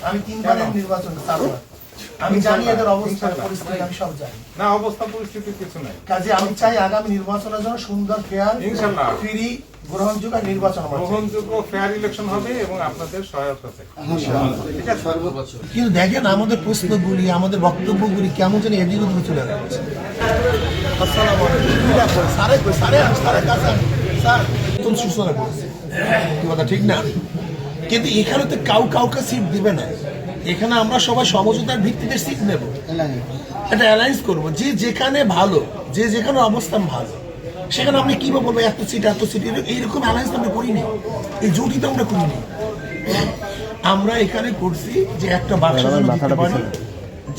আমি 3 বারের নির্বাচন চারবার। আমি জানি এদের অবস্থা পরিস্থিতি আমি সব জানি। না অবস্থা পরিস্থিতি কিছু নাই। কাজে আমি চাই আগামী নির্বাচনের জন্য সুন্দর ফেয়ার ইনশাআল্লাহ ফ্রি গ্রহণযোগ্য নির্বাচন হবে। গ্রহণযোগ্য ফেয়ার ইলেকশন হবে এবং আপনাদের সহায়তা আছে। ইনশাআল্লাহ। ঠিক আছে সর্বোচ্চ। কিন্তু দেখেন আমাদের প্রশ্নগুলি আমাদের বক্তব্যগুলি কেমন যেন এদিক ওদিকে চলে যাচ্ছে। আসসালামু আলাইকুম। স্যারের কাছে স্যার তুমি সূচনা করেছে কথা ঠিক না, কিন্তু এখানে তো কাউকে সিট দিবে না। এখানে আমরা সবাই সমঝোতার ভিত্তিতে সিট নেব, একটা অ্যালায়েন্স করবো যে যেখানে ভালো, যে যেখানে অবস্থান ভালো সেখানে আপনি কি বলবো এত সিট এইরকম অ্যালায়েন্স আমরা করিনি, এই জুটি তো আমরা করিনি। আমরা এখানে করছি যে একটা বাক্স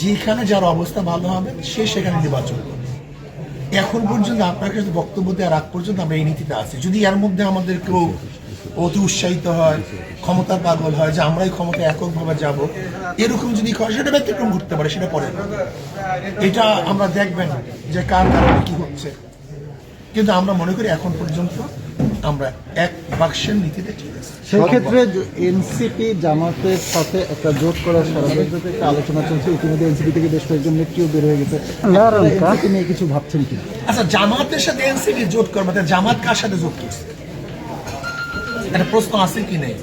যেখানে যার অবস্থা ভালো হবে সে সেখানে নির্বাচন করবে। এখন পর্যন্ত আপনার কাছে বক্তব্য দেওয়ার আগ পর্যন্ত আমরা এই নীতিতে আছি। যদি এর মধ্যে আমাদের কেউ অতি উৎসাহিত হয়, ক্ষমতার পাগল হয় যে আমরাই ক্ষমতা এককভাবে যাব, এরকম যদি হয় সেটা ব্যতিক্রম ঘটতে পারে, সেটা পরে এটা আমরা দেখবেন যে কার কারণে কি হচ্ছে। কিন্তু আমরা মনে করি এখন পর্যন্ত আমরা এক বাক্সের নীতিতে ঠিক আছে। সেই ক্ষেত্রে এনসিপি জামাতের সাথে একটা জোট করার ষড়যন্ত্রে একটা আলোচনা চলছে। ইতিমধ্যে এনসিপি থেকে বেশ কয়েকজন নেত্রীও বের হয়ে গেছে। এনসিপি নিয়ে কিছু ভাবছেন কি? আচ্ছা, জামাতের সাথে এনসিপি জোট করবে, জামাত কার সাথে জোট করছে একটা প্রশ্ন আছে কি নেই?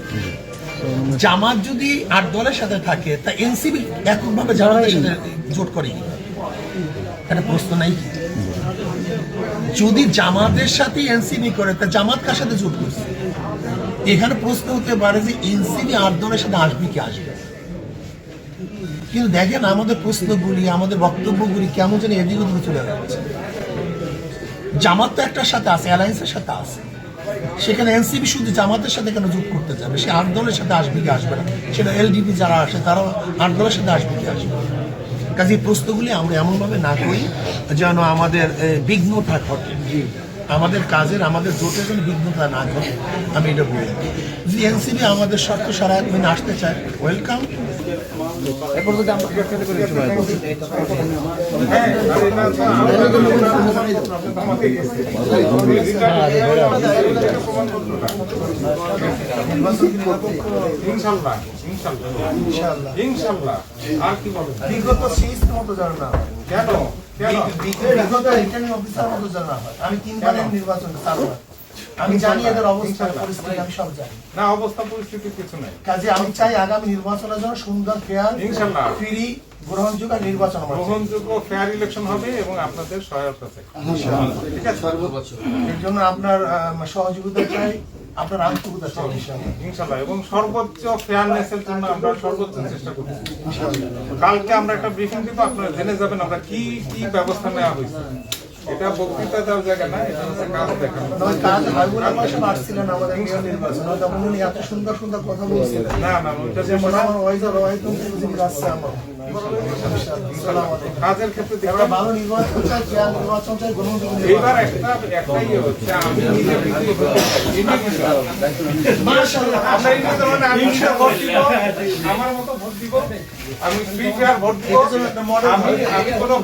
জামাত যদি 8 দলের সাথে থাকে তা এনসিপি এককভাবে জামাতের সাথে জোট করে একটা প্রশ্ন নাই কি? যদি জামাতের সাথে এনসিপি করে তা জামাত কার সাথে জোট করছে? এখানে প্রশ্ন হতে পারে যে এনসিপি 8 দলের সাথে আসবে কি আসবে। কিন্তু দেখেন আমাদের প্রশ্নগুলি আমাদের বক্তব্যগুলি কেমন যেন এদিক ওদিকে চলে যাচ্ছে। জামাত তো একটার সাথে আছে, অ্যালায়েন্সের সাথে আছে, সেখানে এনসিপি শুধু জামাতের সাথে কেন যোগ করতে যাবে? সে 8 দলের সাথে আসবে কি আসবে না, সেটা এলডিপি যারা আসে তারাও 8 দলের সাথে আসবে কি আসবে। কাজে এই প্রশ্নগুলি আমরা এমনভাবে না করি যেন আমাদের বিঘ্নতা ঘটে, আমাদের কাজের আমাদের জোটের জন্য বিঘ্নতা না ঘটে। আমি এটা বলি, যদি এনসিপি আমাদের শর্ত সারায়ত মেনে আসতে চায় ওয়েলকাম। ইনশাআল্লাহ। আর কি বলবেন? বিগত সিরিজ মতো জানো না কেন বিগত রিটার্নিং অফিসার মতো জানা হয়। আমি 3 বারের নির্বাচন চারবার। আমি জানি এদের অবস্থা পরিস্থিতি আমি সব জানি। না অবস্থা পরিস্থিতি কিছু নাই। কাজে আমি চাই আগামী নির্বাচনের জন্য সুন্দর ফেয়ার ইনশাআল্লাহ ফ্রি গ্রহণযোগ্য নির্বাচন হবে। গ্রহণযোগ্য ফেয়ার ইলেকশন হবে এবং আপনাদের সহায়তা আছে। ইনশাআল্লাহ। ঠিক আছে সর্বোচ্চ। এর জন্য আপনার সহযোগিতা চাই, আপনার আন্তরিকতা চাই ইনশাআল্লাহ, এবং সর্বোচ্চ ফেয়ারনেসের জন্য আমরা সর্বোচ্চ চেষ্টা করব। কালকে আমরা একটা ব্রিফিং দিব, আপনারা জেনে যাবেন আমরা কি কি ব্যবস্থা নেওয়া হয়েছে। এটা বক্তৃতা দেওয়ার জায়গা না, এটা হচ্ছে কাজ দেখানো। কাজ হাবিবুল আমার সাথে আসছিলেন আমাদের মেয়র নির্বাচন, তখন উনি এত সুন্দর সুন্দর কথা বলছিলেন। না ওইটা যে মনে আমার ওয়াইজার ওয়াইতো দিন আসছে আমার কাজের ক্ষেত্রে আমরা ভালো নির্বাচন চাই, ফেয়ার নির্বাচন চাই, গ্রহণযোগ্য এবার একটাই হচ্ছে আমি নিজে মাশাআল্লাহ আমরা আমি ভোট দিব, আমার মতো ভোট দিব, আমি ফ্রি ফেয়ার ভোট দিব। আমি কোনো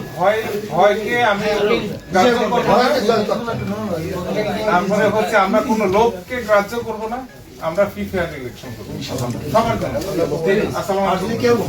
ভয়কে আমি তারপরে হচ্ছে আমরা কোনো লোককে গ্রাহ্য করবো না, আমরা ফ্রি ফেয়ার ইলেকশন করবো সবার জন্য। আসসালামু আলাইকুম।